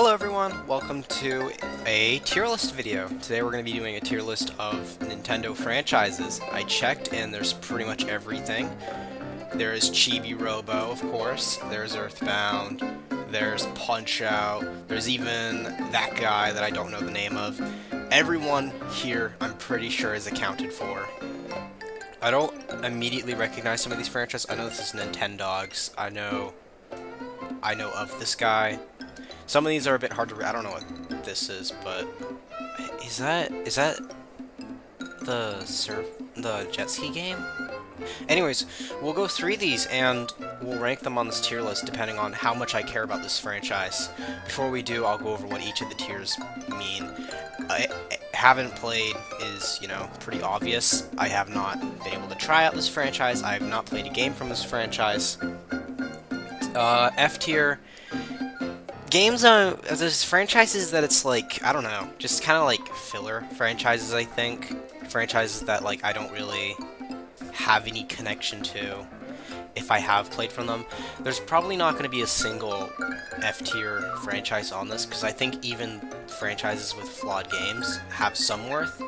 Hello everyone, welcome to a tier list video. Today we're going to be doing a tier list of Nintendo franchises. I checked and there's pretty much everything. There is Chibi Robo, of course, there's Earthbound, there's Punch-Out, there's even that guy that I don't know the name of. Everyone here, I'm pretty sure, is accounted for. I don't immediately recognize some of these franchises. I know this is Nintendogs. I know of this guy. Some of these are a bit hard to read. I don't know what this is, but is that the jet ski game? Anyways, we'll go through these and we'll rank them on this tier list depending on how much I care about this franchise. Before we do, I'll go over what each of the tiers mean. I haven't played is, pretty obvious. I have not been able to try out this franchise. I have not played a game from this franchise. F tier. Games there's franchises that it's like, I don't know, just kind of like filler franchises, I think. Franchises that, like, I don't really have any connection to if I have played from them. There's probably not going to be a single F-tier franchise on this, because I think even franchises with flawed games have some worth.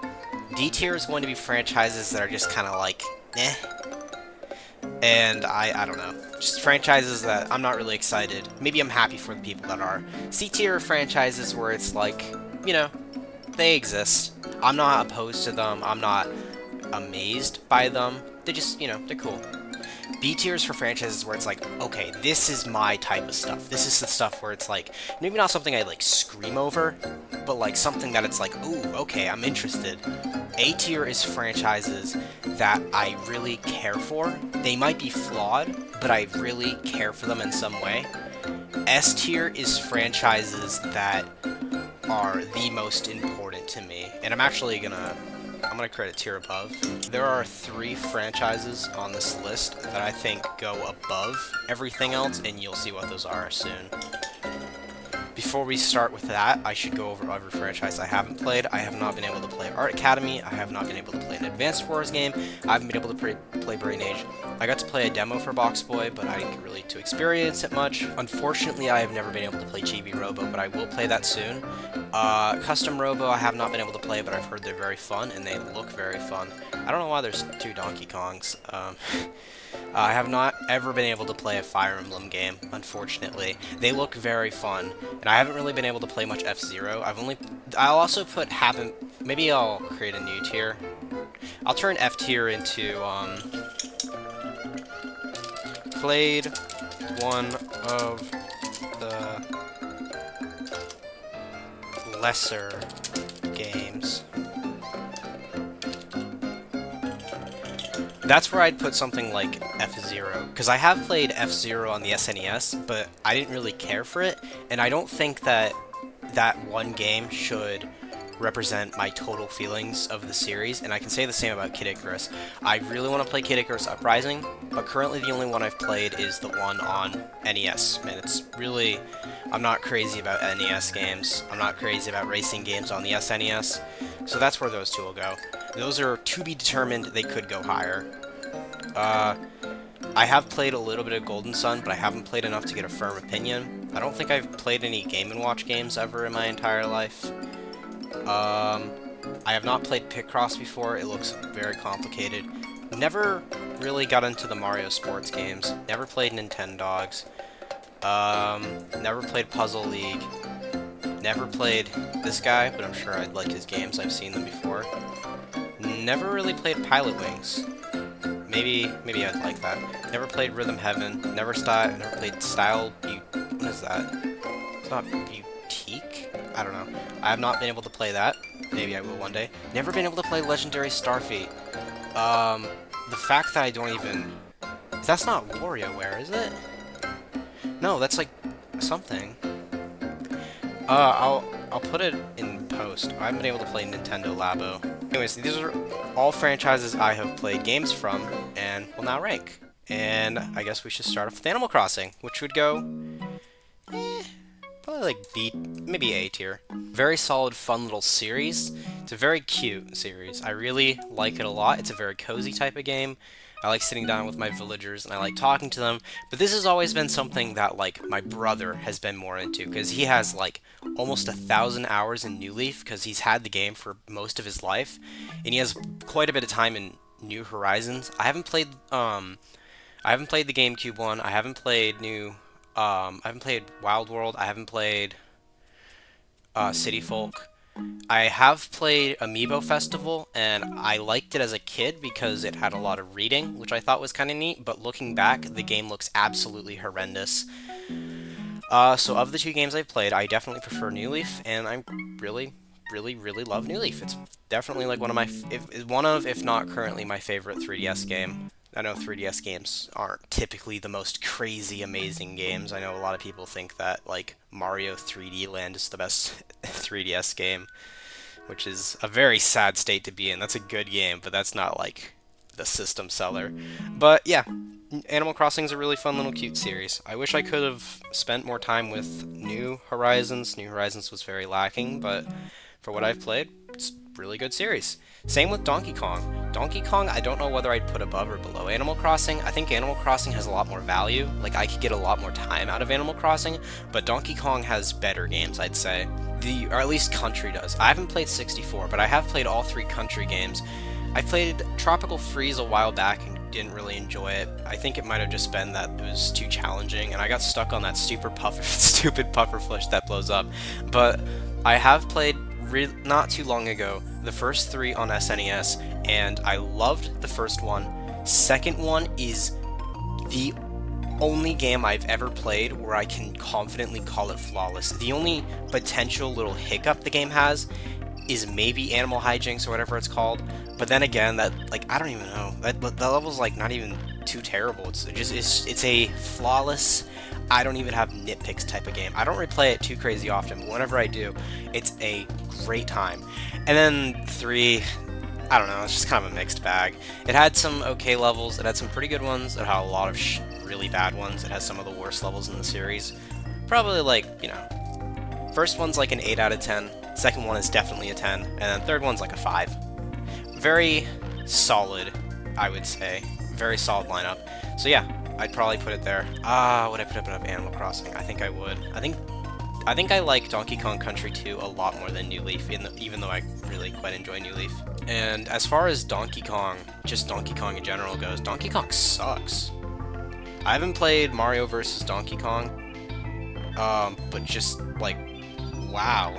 D-tier is going to be franchises that are just kind of like, eh. And I don't know. Just franchises that I'm not really excited. Maybe I'm happy for the people that are. C-tier franchises where it's like, they exist. I'm not opposed to them. I'm not amazed by them. They just, they're cool. B-tiers for franchises where it's like, okay, this is my type of stuff. This is the stuff where it's like, maybe not something I like scream over, but like something that it's like, ooh, okay, I'm interested. A-tier is franchises that I really care for. They might be flawed, but I really care for them in some way. S-tier is franchises that are the most important to me. And I'm actually I'm gonna create a tier above. There are 3 franchises on this list that I think go above everything else, and you'll see what those are soon. Before we start with that, I should go over every franchise I haven't played. I have not been able to play Art Academy. I have not been able to play an Advanced Wars game. I haven't been able to play Brain Age. I got to play a demo for Box Boy, but I didn't get really to experience it much. Unfortunately, I have never been able to play Chibi Robo, but I will play that soon. Custom Robo, I have not been able to play, but I've heard they're very fun, and they look very fun. I don't know why there's 2 Donkey Kongs. I have not ever been able to play a Fire Emblem game, unfortunately. They look very fun, and I haven't really been able to play much F-Zero. I'll also maybe I'll create a new tier. I'll turn F tier into, played one of the lesser games. That's where I'd put something like F-Zero, because I have played F-Zero on the SNES, but I didn't really care for it, and I don't think that that one game should represent my total feelings of the series, and I can say the same about Kid Icarus. I really want to play Kid Icarus Uprising, but currently the only one I've played is the one on NES, and it's really, I'm not crazy about NES games. I'm not crazy about racing games on the SNES, so that's where those 2 will go. Those are to be determined. They could go higher. I have played a little bit of Golden Sun, but I haven't played enough to get a firm opinion. I don't think I've played any Game & Watch games ever in my entire life. I have not played Picross before. It looks very complicated. Never really got into the Mario sports games. Never played Nintendogs. Never played Puzzle League. Never played this guy, but I'm sure I'd like his games. I've seen them before. Never really played Pilot Wings. Maybe I'd like that. Never played Rhythm Heaven. Never played Style what is that? It's not Boutique? I don't know. I have not been able to play that. Maybe I will one day. Never been able to play Legendary Starfleet. The fact that I don't even... That's not WarioWare, is it? No, that's like something. I'll put it in post. I haven't been able to play Nintendo Labo. Anyways, these are all franchises I have played games from, and will now rank. And I guess we should start off with Animal Crossing, which would go, probably like B, maybe A tier. Very solid, fun little series. It's a very cute series. I really like it a lot. It's a very cozy type of game. I like sitting down with my villagers and I like talking to them. But this has always been something that like my brother has been more into because he has like almost 1,000 hours in New Leaf because he's had the game for most of his life, and he has quite a bit of time in New Horizons. I haven't played the GameCube one. I haven't played I haven't played Wild World. I haven't played City Folk. I have played Amiibo Festival, and I liked it as a kid because it had a lot of reading, which I thought was kind of neat, but looking back, the game looks absolutely horrendous. So of the two games I've played, I definitely prefer New Leaf, and I really love New Leaf. It's definitely like one of if not currently, my favorite 3DS game. I know 3DS games aren't typically the most crazy amazing games. I know a lot of people think that like Mario 3D Land is the best 3DS game, which is a very sad state to be in. That's a good game, but that's not like the system seller. But yeah, Animal Crossing is a really fun little cute series. I wish I could have spent more time with New Horizons. New Horizons was very lacking, but for what I've played, it's a really good series. Same with Donkey Kong. Donkey Kong, I don't know whether I'd put above or below Animal Crossing. I think Animal Crossing has a lot more value. Like, I could get a lot more time out of Animal Crossing, but Donkey Kong has better games, I'd say. Or at least Country does. I haven't played 64, but I have played all 3 Country games. I played Tropical Freeze a while back and didn't really enjoy it. I think it might have just been that it was too challenging, and I got stuck on that stupid pufferfish that blows up. But I have played not too long ago the first 3 on SNES, and I loved the first one. Second one is the only game I've ever played where I can confidently call it flawless. The only potential little hiccup the game has is maybe Animal Hijinks or whatever it's called, but then again, that, like, I don't even know, that level's like not even too terrible. It's a flawless, I don't even have nitpicks type of game. I don't replay it too crazy often, but whenever I do, it's a great time. And then 3, I don't know, it's just kind of a mixed bag. It had some okay levels, it had some pretty good ones, it had a lot of really bad ones, it has some of the worst levels in the series. Probably like, you know, first one's like an 8 out of 10, second one is definitely a 10, and then third one's like a 5. Very solid, I would say. Very solid lineup. So yeah, I'd probably put it there. Would I put it above Animal Crossing? I think I would. I think I like Donkey Kong Country 2 a lot more than New Leaf, even though I really quite enjoy New Leaf. And as far as Donkey Kong, just Donkey Kong in general goes, Donkey Kong sucks. I haven't played Mario vs. Donkey Kong, but just, like, wow.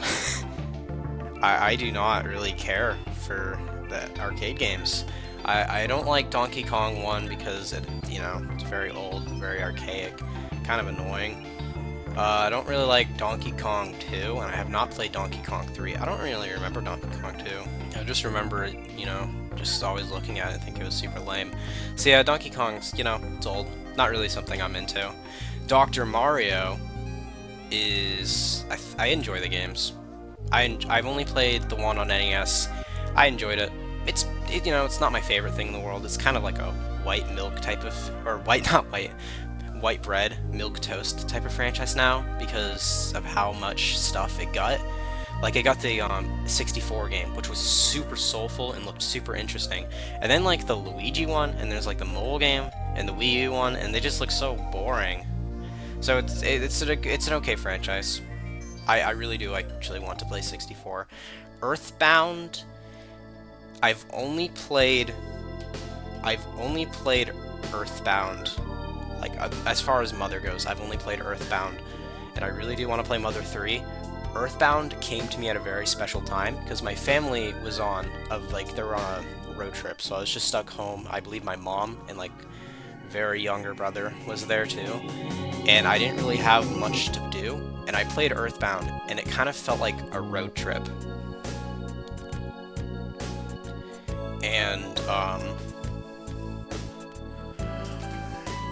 I do not really care for the arcade games. I don't like Donkey Kong 1 because it's very old, very archaic, kind of annoying. I don't really like Donkey Kong 2, and I have not played Donkey Kong 3. I don't really remember Donkey Kong 2. I just remember it, just always looking at it and think it was super lame. So yeah, Donkey Kong's, it's old. Not really something I'm into. Dr. Mario is... I enjoy the games. I've only played the one on NES. I enjoyed it. It's not my favorite thing in the world. It's kind of like a white milk type of, or white bread, milk toast type of franchise now because of how much stuff it got. Like, it got the 64 game, which was super soulful and looked super interesting. And then, like, the Luigi one, and there's, like, the mobile game, and the Wii U one, and they just look so boring. So it's an okay franchise. I really do actually want to play 64. Earthbound, I've only played Earthbound, like, as far as Mother goes, I've only played Earthbound, and I really do want to play Mother 3. Earthbound came to me at a very special time, because my family was they were on a road trip, so I was just stuck home. I believe my mom and, like, very younger brother was there too, and I didn't really have much to do, and I played Earthbound, and it kind of felt like a road trip. And,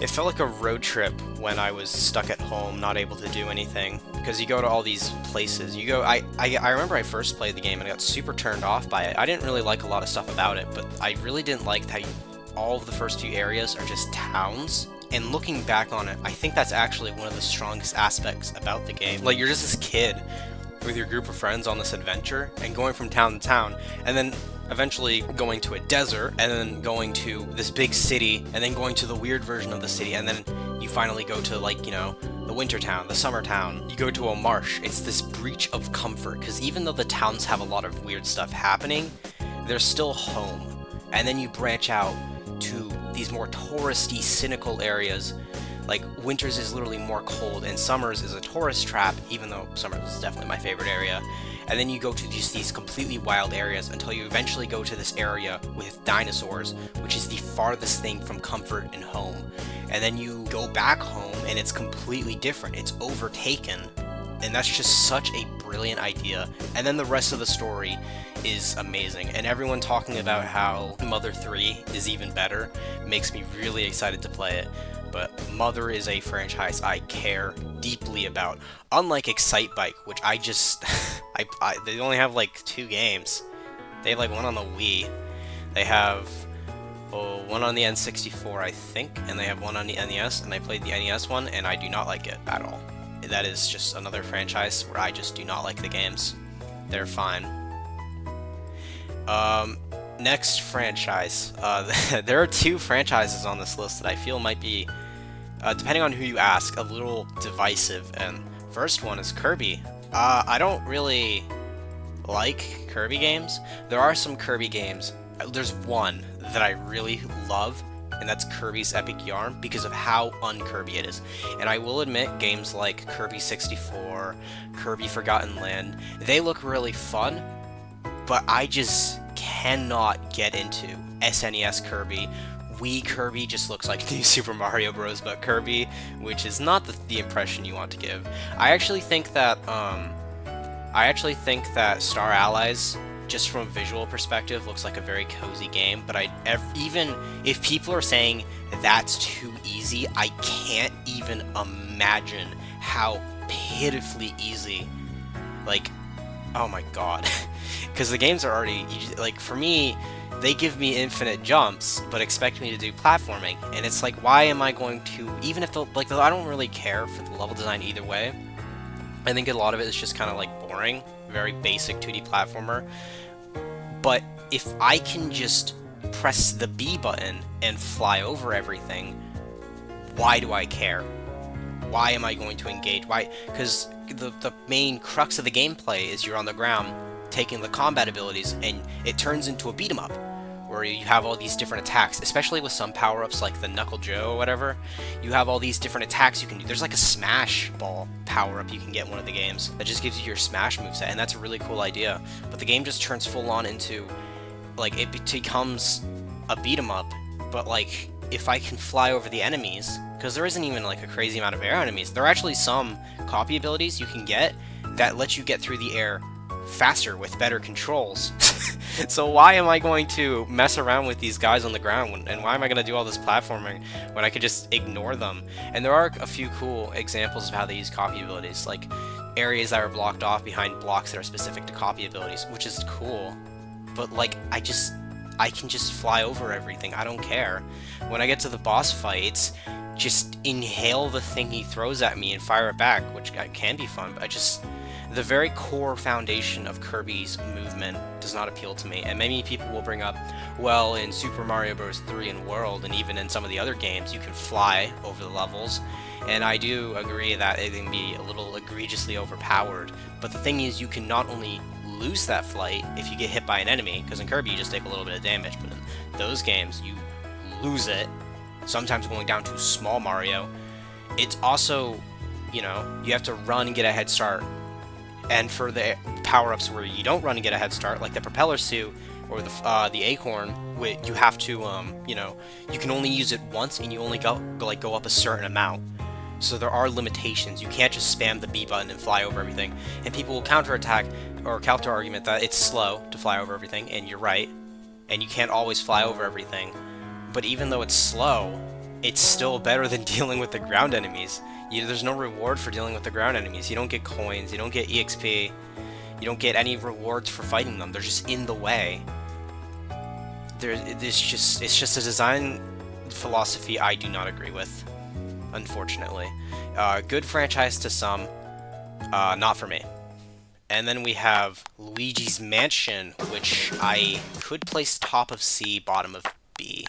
it felt like a road trip when I was stuck at home, not able to do anything, because you go to all these places. I remember I first played the game and I got super turned off by it. I didn't really like a lot of stuff about it, but I really didn't like how all of the first few areas are just towns. And looking back on it, I think that's actually one of the strongest aspects about the game. Like, you're just this kid, with your group of friends on this adventure and going from town to town, and then eventually going to a desert, and then going to this big city, and then going to the weird version of the city, and then you finally go to, like, you know, the winter town, the summer town. You go to a marsh. It's this breach of comfort, because even though the towns have a lot of weird stuff happening, they're still home. And then you branch out to these more touristy, cynical areas. Like, winters is literally more cold, and summers is a tourist trap, even though summers is definitely my favorite area. And then you go to just these completely wild areas until you eventually go to this area with dinosaurs, which is the farthest thing from comfort and home. And then you go back home, and it's completely different. It's overtaken, and that's just such a brilliant idea. And then the rest of the story is amazing, and everyone talking about how Mother 3 is even better makes me really excited to play it. But Mother is a franchise I care deeply about. Unlike Excitebike, which I just... they only have like 2 games. They have like one on the Wii. They have one on the N64, I think, and they have one on the NES, and I played the NES one, and I do not like it at all. That is just another franchise where I just do not like the games. They're fine. Next franchise. There are 2 franchises on this list that I feel might be, depending on who you ask, a little divisive. And first one is Kirby. I don't really like Kirby games. There are some Kirby games. There's one that I really love, and that's Kirby's Epic Yarn, because of how un-Kirby it is. And I will admit, games like Kirby 64, Kirby Forgotten Land, they look really fun, but I just cannot get into SNES Kirby. Wii Kirby just looks like New Super Mario Bros. But Kirby, which is not the impression you want to give. I actually think that Star Allies, just from a visual perspective, looks like a very cozy game. But even if people are saying that's too easy, I can't even imagine how pitifully easy. Like, oh my god. Because the games are already, like, for me, they give me infinite jumps, but expect me to do platforming. And it's like, why am I going to, even if I don't really care for the level design either way. I think a lot of it is just kind of like boring, very basic 2D platformer. But if I can just press the B button and fly over everything, why do I care? Why am I going to engage? Why? Because the main crux of the gameplay is you're on the ground taking the combat abilities, and it turns into a beat 'em up, where you have all these different attacks, especially with some power-ups like the Knuckle Joe or whatever. You have all these different attacks you can do. There's like a Smash Ball power-up you can get in one of the games that just gives you your Smash moveset, and that's a really cool idea. But the game just turns full-on into, like, it becomes a beat 'em up, but like, if I can fly over the enemies, because there isn't even like a crazy amount of air enemies, there are actually some copy abilities you can get that let you get through the air faster with better controls. So why am I going to mess around with these guys on the ground, and why am I going to do all this platforming when I could just ignore them? And there are a few cool examples of how they use copy abilities, like areas that are blocked off behind blocks that are specific to copy abilities, which is cool. But like, I can just fly over everything. I don't care. When I get to the boss fights, just inhale the thing he throws at me and fire it back, which can be fun, but the very core foundation of Kirby's movement does not appeal to me. And many people will bring up, well, in Super Mario Bros. 3 and World, and even in some of the other games, you can fly over the levels. And I do agree that it can be a little egregiously overpowered. But the thing is, you can not only lose that flight if you get hit by an enemy, because in Kirby you just take a little bit of damage, but in those games you lose it, sometimes going down to Small Mario. It's also, you know, you have to run and get a head start. And for the power-ups where you don't run and get a head start, like the propeller suit or the acorn, you have to, you know, you can only use it once, and you only go up a certain amount. So there are limitations. You can't just spam the B button and fly over everything. And people will counterattack or counter-argument that it's slow to fly over everything, and you're right. And you can't always fly over everything. But even though it's slow, it's still better than dealing with the ground enemies. There's no reward for dealing with the ground enemies. You don't get coins, you don't get EXP, you don't get any rewards for fighting them. They're just in the way. It's just a design philosophy I do not agree with, unfortunately. Good franchise to some, not for me. And then we have Luigi's Mansion, which I could place top of C, bottom of B.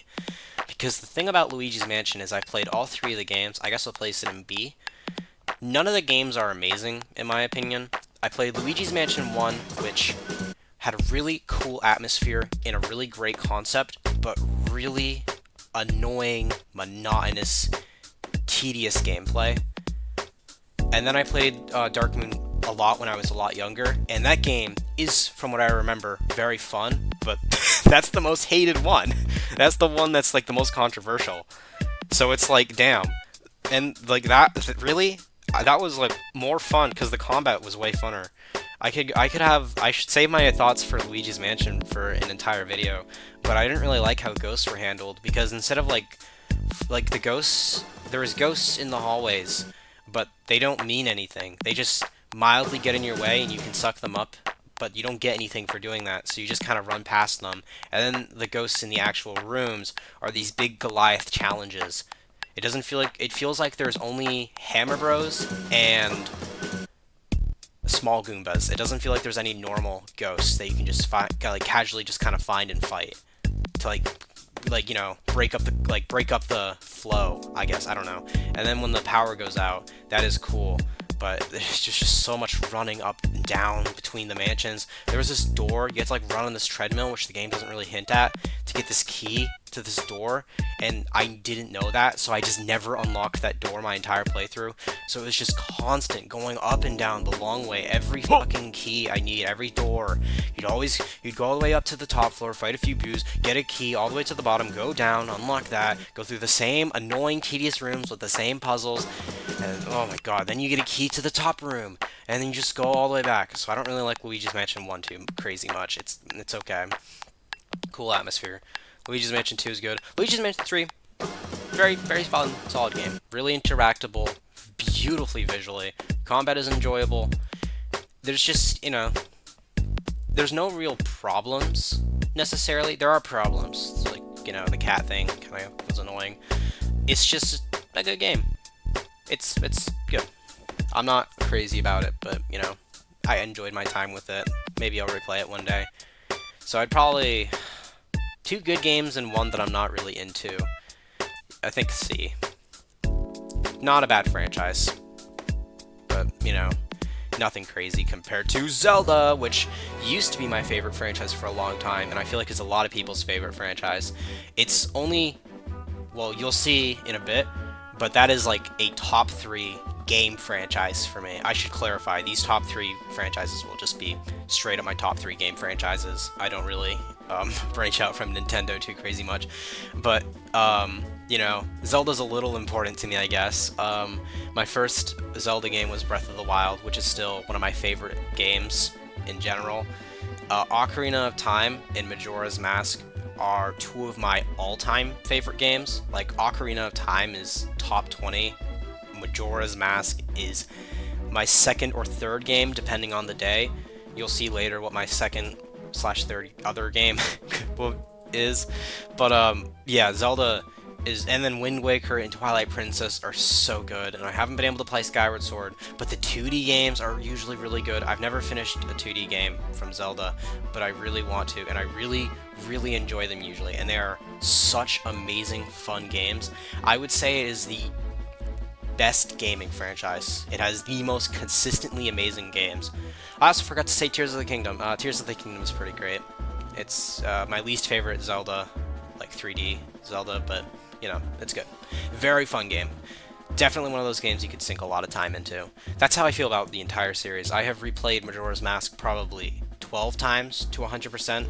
Because the thing about Luigi's Mansion is I've played all three of the games. I guess I'll place it in B. None of the games are amazing, in my opinion. I played Luigi's Mansion 1, which had a really cool atmosphere and a really great concept, but really annoying, monotonous, tedious gameplay. And then I played Dark Moon a lot when I was a lot younger, and that game is, from what I remember, very fun, but that's the most hated one. That's the one that's like the most controversial. So it's like, damn. And like that, really? That was like more fun because the combat was way funner. I should save my thoughts for Luigi's Mansion for an entire video, but I didn't really like how ghosts were handled because instead of like the ghosts, there was ghosts in the hallways, but they don't mean anything. They just mildly get in your way and you can suck them up, but you don't get anything for doing that, so you just kind of run past them. And then the ghosts in the actual rooms are these big Goliath challenges. It feels like there's only Hammer Bros and small Goombas. It doesn't feel like there's any normal ghosts that you can just like casually just kind of find and fight to like you know, break up the flow, I guess. I don't know. And then when the power goes out, that is cool. But there's just so much running up and down between the mansions. There was this door, you had to like run on this treadmill, which the game doesn't really hint at, to get this key to this door, and I didn't know that, so I just never unlocked that door my entire playthrough. So it was just constant going up and down the long way, every fucking key I need, every door. You'd go all the way up to the top floor, fight a few boos, get a key all the way to the bottom, go down, unlock that, go through the same annoying, tedious rooms with the same puzzles, and oh my god, then you get a key to the top room, and then you just go all the way back. So I don't really like Luigi's Mansion 1 too crazy much. It's okay. Cool atmosphere. Luigi's Mansion 2 is good. Luigi's Mansion 3, very, very fun, solid game. Really interactable, beautifully visually. Combat is enjoyable. There's just, you know, there's no real problems, necessarily. There are problems, like, you know, the cat thing kind of was annoying. It's just a good game. It's good. I'm not crazy about it, but, you know, I enjoyed my time with it. Maybe I'll replay it one day. So I'd probably... 2 good games and 1 that I'm not really into. I think C. Not a bad franchise. But, you know, nothing crazy compared to Zelda, which used to be my favorite franchise for a long time, and I feel like it's a lot of people's favorite franchise. It's only... well, you'll see in a bit, but that is like a top 3 game franchise for me. I should clarify, these top 3 franchises will just be straight up my top 3 game franchises. I don't really branch out from Nintendo too crazy much, but you know, Zelda's a little important to me, I guess. My first Zelda game was Breath of the Wild, which is still one of my favorite games in general. Ocarina of Time and Majora's Mask are 2 of my all-time favorite games. Like, Ocarina of Time is top 20. Majora's Mask is my 2nd or 3rd game, depending on the day. You'll see later what my 2nd/3rd other game is. But, yeah, Zelda is... and then Wind Waker and Twilight Princess are so good, and I haven't been able to play Skyward Sword, but the 2D games are usually really good. I've never finished a 2D game from Zelda, but I really want to, and I really enjoy them usually, and they are such amazing, fun games. I would say it is the best gaming franchise. It has the most consistently amazing games. I also forgot to say Tears of the Kingdom. Tears of the Kingdom is pretty great. It's my least favorite Zelda, like 3D Zelda, but, you know, it's good. Very fun game. Definitely one of those games you could sink a lot of time into. That's how I feel about the entire series. I have replayed Majora's Mask probably 12 times to 100%.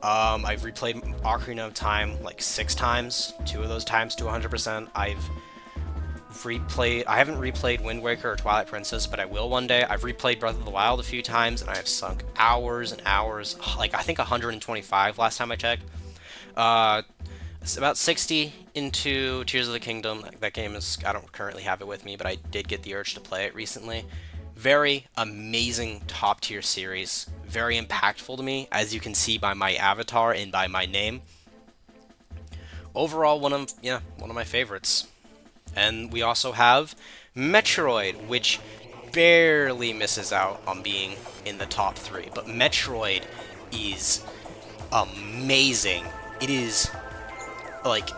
I've replayed Ocarina of Time like 6 times, 2 of those times to 100%. I haven't replayed Wind Waker or Twilight Princess, but I will one day. I've replayed Breath of the Wild a few times, and I have sunk hours and hours, like I think 125 last time I checked. It's about 60 into Tears of the Kingdom. That game is, I don't currently have it with me, but I did get the urge to play it recently. Very amazing top tier series. Very impactful to me, as you can see by my avatar and by my name. Overall, one of my favorites. And we also have Metroid, which barely misses out on being in the top 3. But Metroid is amazing. It is like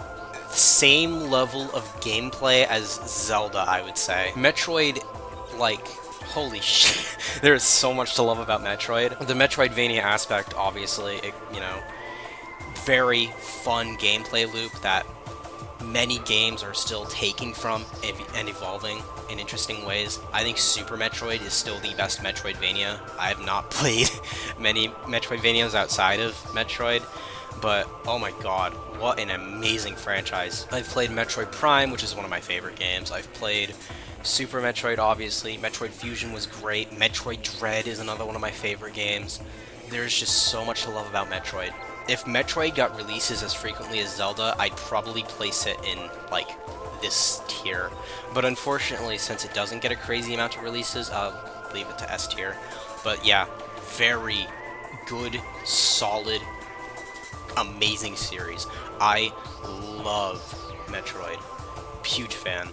same level of gameplay as Zelda, I would say. Metroid, like, holy shit, there is so much to love about Metroid. The Metroidvania aspect, obviously, very fun gameplay loop that many games are still taking from and evolving in interesting ways. I think Super Metroid is still the best Metroidvania. I have not played many Metroidvanias outside of Metroid, but oh my god, what an amazing franchise. I've played Metroid Prime, which is one of my favorite games. I've played Super Metroid, obviously. Metroid Fusion was great. Metroid Dread is another one of my favorite games. There's just so much to love about Metroid. If Metroid got releases as frequently as Zelda, I'd probably place it in, like, this tier. But unfortunately, since it doesn't get a crazy amount of releases, I'll leave it to S tier. But yeah, very good, solid, amazing series. I love Metroid. Huge fan.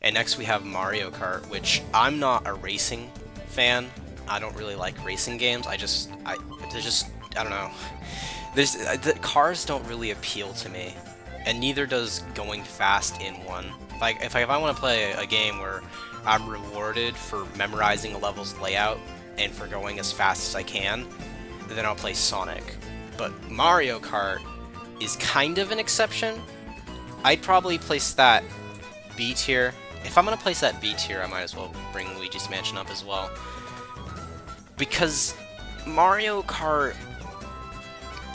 And next we have Mario Kart, which I'm not a racing fan. I don't really like racing games. I don't know. The cars don't really appeal to me, and neither does going fast in one. If I want to play a game where I'm rewarded for memorizing a level's layout and for going as fast as I can, then I'll play Sonic. But Mario Kart is kind of an exception. I'd probably place that B tier. If I'm gonna place that B tier, I might as well bring Luigi's Mansion up as well. Because Mario Kart,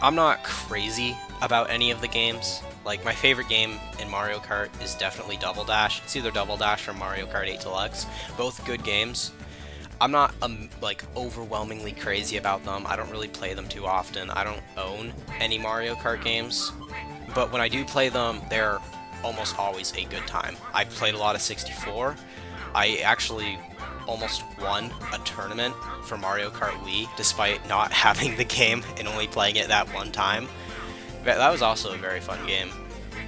I'm not crazy about any of the games. Like, my favorite game in Mario Kart is definitely Double Dash. It's either Double Dash or Mario Kart 8 Deluxe. Both good games. I'm not, like, overwhelmingly crazy about them. I don't really play them too often. I don't own any Mario Kart games. But when I do play them, they're almost always a good time. I played a lot of 64. I actually almost won a tournament for Mario Kart Wii, despite not having the game and only playing it that one time. That was also a very fun game.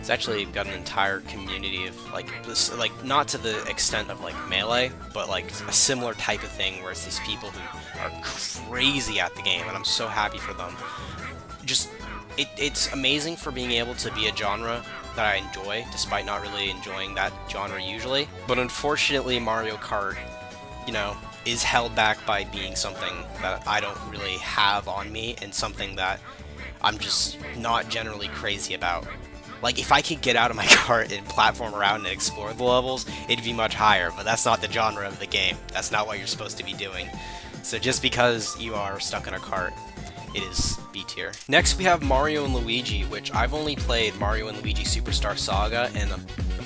It's actually got an entire community of, like, this, like, not to the extent of, like, Melee, but, like, a similar type of thing where it's these people who are crazy at the game, and I'm so happy for them. Just, it's amazing for being able to be a genre that I enjoy, despite not really enjoying that genre usually. But unfortunately, Mario Kart, is held back by being something that I don't really have on me, and something that I'm just not generally crazy about. Like, if I could get out of my cart and platform around and explore the levels, it'd be much higher, but that's not the genre of the game. That's not what you're supposed to be doing. So just because you are stuck in a cart, it is B tier. Next we have Mario & Luigi, which I've only played Mario & Luigi Superstar Saga, and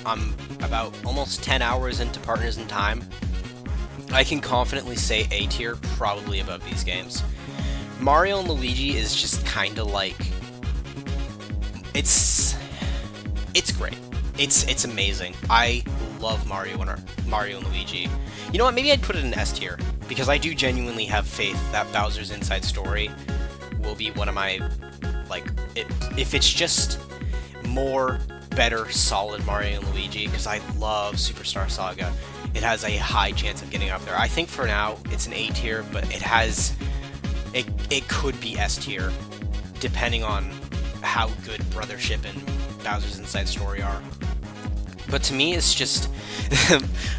I'm about almost 10 hours into Partners in Time. I can confidently say A tier, probably above these games. Mario & Luigi is just kinda like... It's great. It's amazing. I love Mario and Luigi. You know what, maybe I'd put it in S tier, because I do genuinely have faith that Bowser's Inside Story will be one of my, like, if it's just more, better, solid Mario and Luigi, because I love Superstar Saga, it has a high chance of getting up there. I think for now, it's an A tier, but it could be S tier, depending on how good Brothership and Bowser's Inside Story are. But to me, it's just...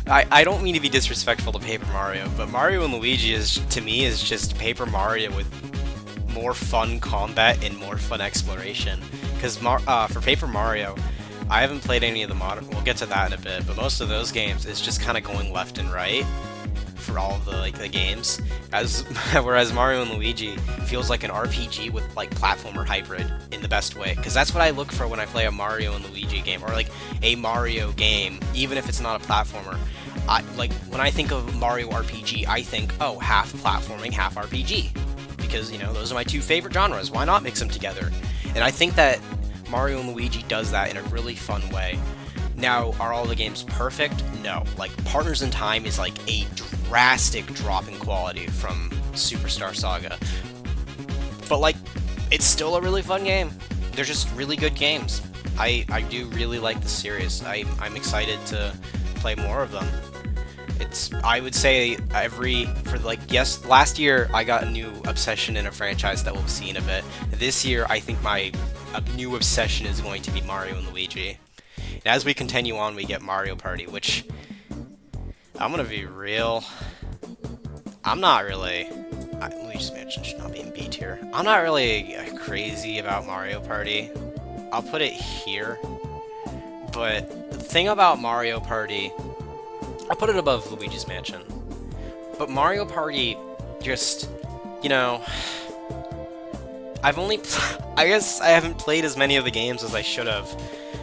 I don't mean to be disrespectful to Paper Mario, but Mario & Luigi to me is just Paper Mario with more fun combat and more fun exploration. Because for Paper Mario, I haven't played any of the modern... We'll get to that in a bit, but most of those games, it's just kind of going left and right for all of the games. Whereas Mario & Luigi feels like an RPG with, like, platformer hybrid in the best way. Because that's what I look for when I play a Mario & Luigi game, or, like, a Mario game, even if it's not a platformer. When I think of Mario RPG, I think, oh, half platforming, half RPG. Because, those are my two favorite genres. Why not mix them together? And I think that Mario & Luigi does that in a really fun way. Now, are all the games perfect? No. Like, Partners in Time is, like, a drastic drop in quality from Superstar Saga. But, like, it's still a really fun game. They're just really good games. I do really like the series. I'm excited to play more of them. I would say yes, last year I got a new obsession in a franchise that we'll see in a bit. This year I think my new obsession is going to be Mario and Luigi. And as we continue on, we get Mario Party, which I'm gonna be real. I'm not really. Luigi's Mansion should not be in B tier. I'm not really crazy about Mario Party. I'll put it here. But the thing about Mario Party, I'll put it above Luigi's Mansion. But Mario Party, just, you know, I guess I haven't played as many of the games as I should have.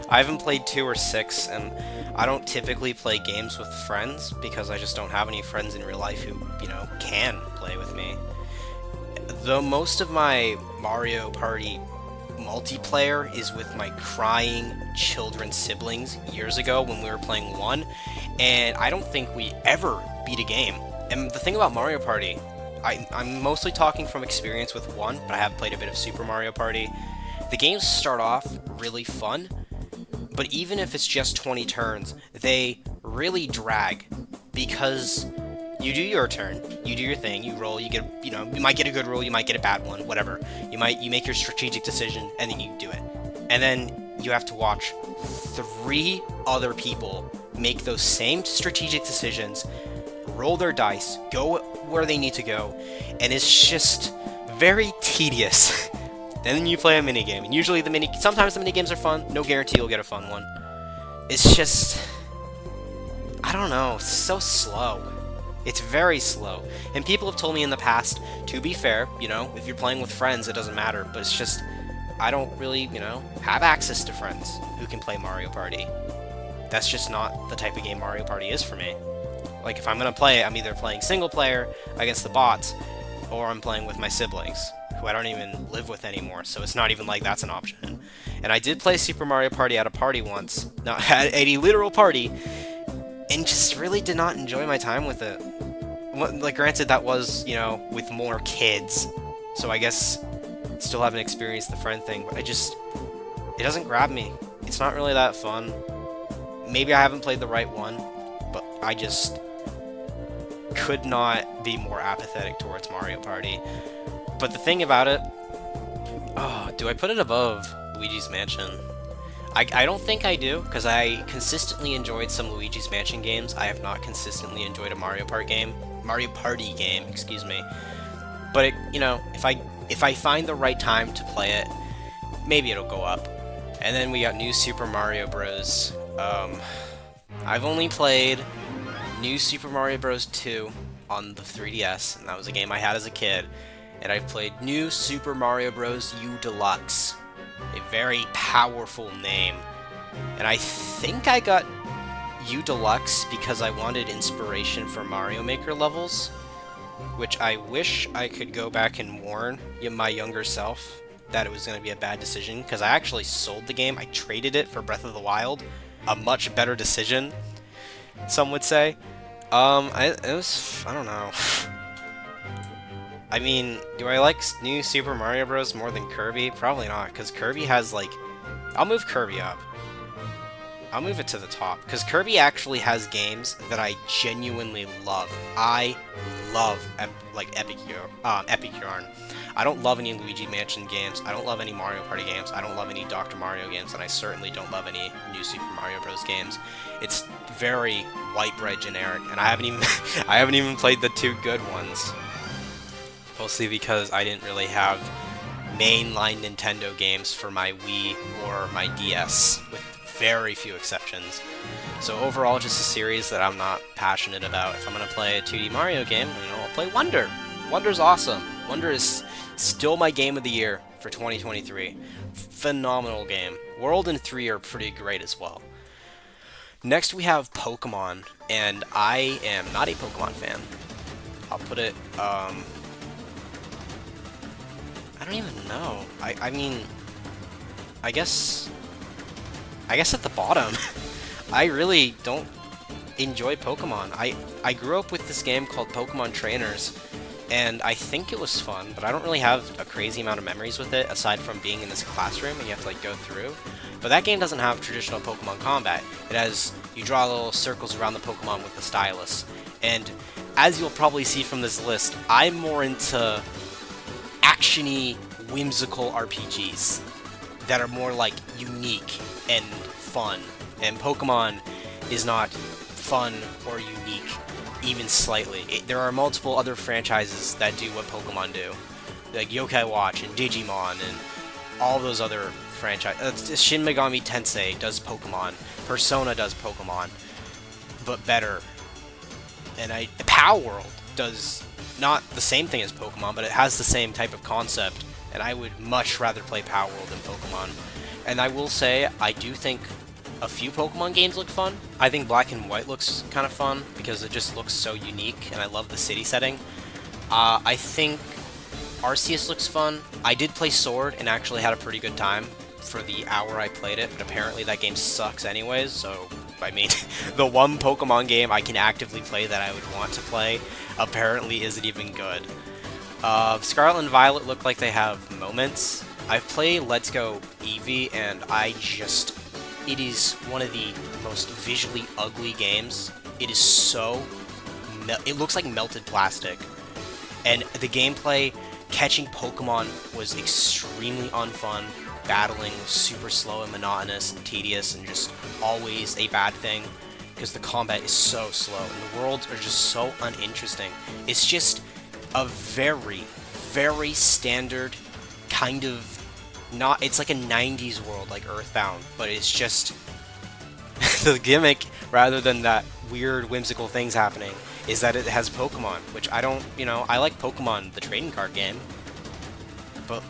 I haven't played 2 or 6, and I don't typically play games with friends because I just don't have any friends in real life who, you know, can play with me. Though most of my Mario Party multiplayer is with my crying children siblings years ago when we were playing 1, and I don't think we ever beat a game. And the thing about Mario Party, I'm mostly talking from experience with 1, but I have played a bit of Super Mario Party. The games start off really fun, but even if it's just 20 turns, they really drag because you do your turn, you do your thing, you roll, you might get a good roll, you might get a bad one, whatever. You make your strategic decision, and then you do it. And then you have to watch 3 other people make those same strategic decisions, roll their dice, go where they need to go, and it's just very tedious. Then you play a minigame, and usually sometimes the minigames are fun, no guarantee you'll get a fun one. It's just, I don't know, it's so slow. It's very slow. And people have told me in the past, to be fair, you know, if you're playing with friends, it doesn't matter, but it's just, I don't really, you know, have access to friends who can play Mario Party. That's just not the type of game Mario Party is for me. Like, if I'm gonna play it, I'm either playing single player against the bots, or I'm playing with my siblings, who I don't even live with anymore, so it's not even like that's an option. And I did play Super Mario Party at a party once, not at a literal party, and just really did not enjoy my time with it. Like, granted, that was, you know, with more kids, so I guess still haven't experienced the friend thing, but it doesn't grab me. It's not really that fun. Maybe I haven't played the right one, but I just could not be more apathetic towards Mario Party. But the thing about it, do I put it above Luigi's Mansion? I don't think I do, because I consistently enjoyed some Luigi's Mansion games. I have not consistently enjoyed a Mario Party game, excuse me. But you know, if I find the right time to play it, maybe it'll go up. And then we got New Super Mario Bros. I've only played New Super Mario Bros. 2 on the 3DS, and that was a game I had as a kid. And I've played New Super Mario Bros. U Deluxe. A very powerful name. And I think I got U Deluxe because I wanted inspiration for Mario Maker levels, which I wish I could go back and warn my younger self that it was going to be a bad decision, because I actually sold the game. I traded it for Breath of the Wild. A much better decision, some would say. I don't know. I mean, do I like New Super Mario Bros. More than Kirby? Probably not, because Kirby has, like... I'll move Kirby up. I'll move it to the top, because Kirby actually has games that I genuinely love. I love, Epic Yarn. I don't love any Luigi Mansion games, I don't love any Mario Party games, I don't love any Dr. Mario games, and I certainly don't love any New Super Mario Bros. Games. It's very white bread generic, and I haven't even played the 2 good ones. Mostly because I didn't really have mainline Nintendo games for my Wii or my DS, with very few exceptions. So overall, just a series that I'm not passionate about. If I'm gonna play a 2D Mario game, you know, I'll play Wonder. Wonder's awesome. Wonder is still my game of the year for 2023. Phenomenal game. World and 3 are pretty great as well. Next we have Pokemon, and I am not a Pokemon fan. I'll put it, I don't even know. I mean, I guess at the bottom. I really don't enjoy Pokemon. I grew up with this game called Pokemon Trainers, and I think it was fun, but I don't really have a crazy amount of memories with it, aside from being in this classroom and you have to, like, go through. But that game doesn't have traditional Pokemon combat. It has, you draw little circles around the Pokemon with the stylus, And as you'll probably see from this list, I'm more into actiony, whimsical RPGs that are more like unique and fun. And Pokemon is not fun or unique, even slightly. There are multiple other franchises that do what Pokemon do, like Yokai Watch and Digimon and all those other franchises. Shin Megami Tensei does Pokemon. Persona does Pokemon, but better. And Power World does not the same thing as Pokemon, but it has the same type of concept, and I would much rather play Power World than Pokemon. And I will say, I do think a few Pokemon games look fun. I think Black and White looks kind of fun, because it just looks so unique, and I love the city setting. I think Arceus looks fun. I did play Sword, and actually had a pretty good time for the hour I played it, but apparently that game sucks anyways, so, I mean, the one Pokemon game I can actively play that I would want to play apparently isn't even good. Scarlet and Violet look like they have moments. I've played Let's Go Eevee, and it is one of the most visually ugly games. It is so, it looks like melted plastic. And the gameplay, catching Pokemon was extremely unfun. Battling was super slow and monotonous and tedious and just always a bad thing because the combat is so slow and the worlds are just so uninteresting. It's just a very, very standard kind of it's like a 90s world like Earthbound, but it's just the gimmick rather than that weird whimsical things happening is that it has Pokemon, which I don't, I like Pokemon, the trading card game, but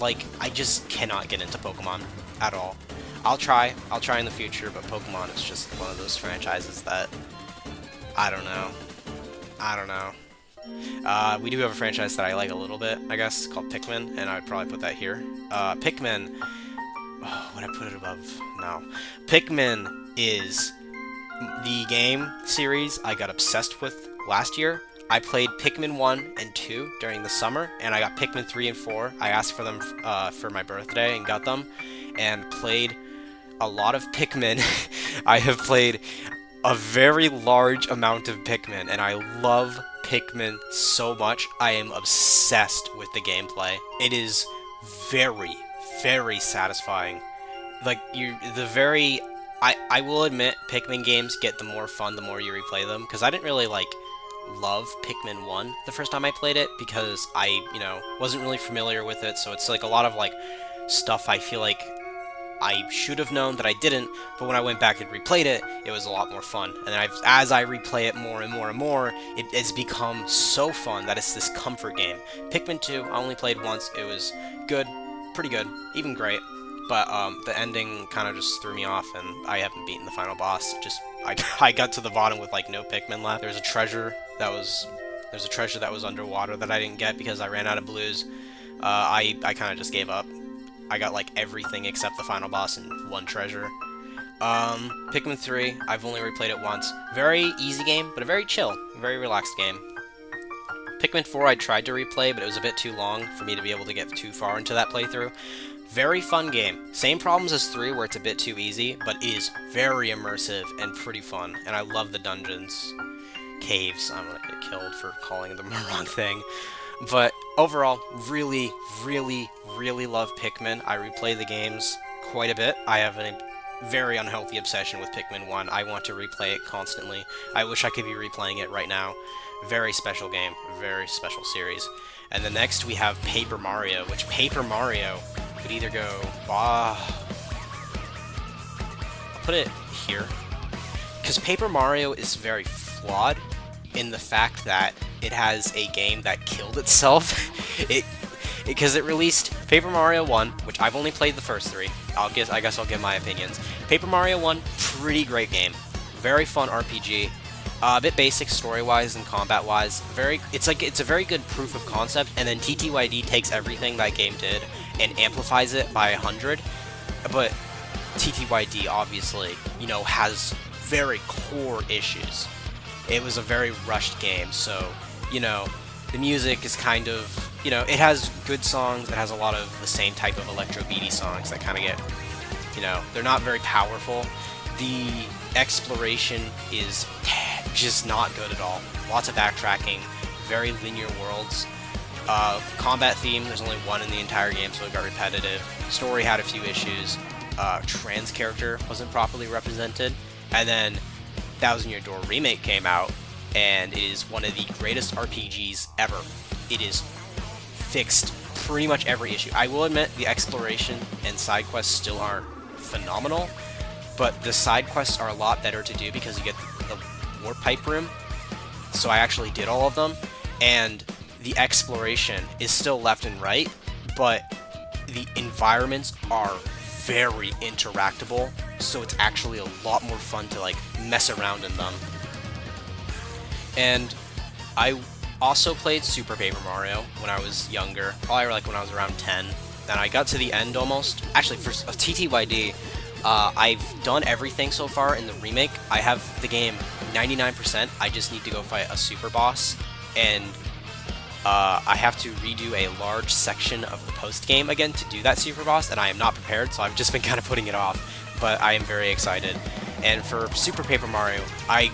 like, I just cannot get into Pokemon at all. I'll try in the future, but Pokemon is just one of those franchises that, I don't know. We do have a franchise that I like a little bit, I guess, called Pikmin, and I'd probably put that here. Pikmin, would I put it above? No. Pikmin is the game series I got obsessed with last year. I played Pikmin 1 and 2 during the summer, and I got Pikmin 3 and 4. I asked for them for my birthday and got them, and played a lot of Pikmin. I have played a very large amount of Pikmin, and I love Pikmin so much. I am obsessed with the gameplay. It is very, very satisfying. Like, I will admit, Pikmin games get the more fun the more you replay them, because I didn't really, love Pikmin 1 the first time I played it, because I, wasn't really familiar with it, so it's, a lot of, stuff I feel like I should have known that I didn't, but when I went back and replayed it, it was a lot more fun. And then as I replay it more and more and more, it has become so fun that it's this comfort game. Pikmin 2, I only played once. It was good, pretty good, even great. But the ending kind of just threw me off, and I haven't beaten the final boss. I got to the bottom with no Pikmin left. There's a treasure that was underwater that I didn't get because I ran out of blues. I kind of just gave up. I got everything except the final boss and one treasure. Pikmin 3, I've only replayed it once. Very easy game, but a very chill, very relaxed game. Pikmin 4 I tried to replay, but it was a bit too long for me to be able to get too far into that playthrough. Very fun game. Same problems as 3, where it's a bit too easy, but it is very immersive and pretty fun. And I love the dungeons. Caves. I'm gonna get killed for calling them the wrong thing. But overall, really, really, really love Pikmin. I replay the games quite a bit. I have a very unhealthy obsession with Pikmin 1. I want to replay it constantly. I wish I could be replaying it right now. Very special game. Very special series. And the next we have Paper Mario, which Paper Mario could either go... I'll put it here. Because Paper Mario is very flawed in the fact that it has a game that killed itself. Because it released Paper Mario 1, which I've only played the first 3. I guess I'll give my opinions. Paper Mario 1, pretty great game. Very fun RPG. A bit basic story-wise and combat-wise. It's a very good proof of concept, and then TTYD takes everything that game did and amplifies it by 100. But TTYD obviously, has very core issues. It was a very rushed game, so, the music is kind of, it has good songs, it has a lot of the same type of electro beaty songs that kind of get, they're not very powerful. The exploration is just not good at all. Lots of backtracking, very linear worlds. Combat theme, there's only one in the entire game, so it got repetitive. Story had a few issues. Trans character wasn't properly represented. And then Thousand Year Door Remake came out, and it is one of the greatest RPGs ever. It is fixed pretty much every issue. I will admit the exploration and side quests still aren't phenomenal, but the side quests are a lot better to do because you get the warp pipe room. So I actually did all of them, and the exploration is still left and right, but the environments are very interactable, so it's actually a lot more fun to like mess around in them. And I also played Super Paper Mario when I was younger, probably like when I was around 10, and I got to the end almost. Actually, for TTYD, I've done everything so far in the remake. I have the game 99%, I just need to go fight a super boss, and I have to redo a large section of the post-game again to do that super boss, and I am not prepared, so I've just been kind of putting it off, but I am very excited. And for Super Paper Mario, I